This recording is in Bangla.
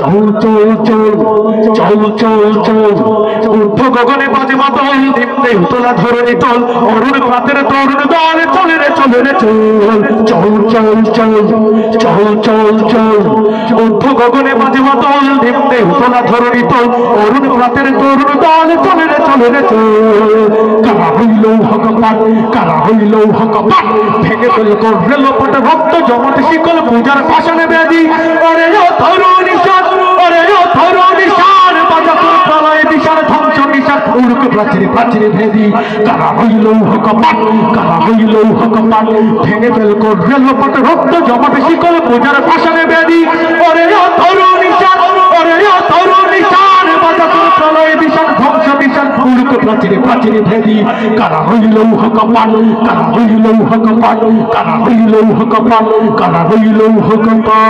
চল চল চল চল চল চল ঊর্ধ্ব গগনে বাজে মাদল নিম্নে উতলা ধরণী তল অরুণ প্রাতের তরুণ দল চলে রে চল চল চল চল চল চল চল ঊর্ধ্ব গগনে বাজে মাদল নিম্নে উতলা ধরণী তল অরুণ প্রাতের তরুণ দল চলে রে চল কারা হইল হকপাট কারা হইল হকপাট ভেঙে ফেল করলে লোপট ভক্ত জমট শিকল পূজার পাশানে ব্যাধি ওরে ও ধরণী সাত ওরে ও ধরণী সার বাজাপুর প্রলয় দিশার ধ্বংস নিশার উড়ুক প্রাচীরে প্রাচীরে ভেদি কারা হইল হকপাট কারা হইল হকপাট ভেঙে ফেল করলে লোপট ভক্ত জমট শিকল পূজার পাশানে ব্যাধি ওরে ও ধরণী সাত ওরে ও ধরণী সার বাজাপুর প্রলয় দিশার ধ্বংস নিশার উড়ুক প্রাচীরে প্রাচীরে ভেদি কারা হইল হকপাট কারা হইল হকপাট কারা হইল হকপাট কারা হইল হকপাট।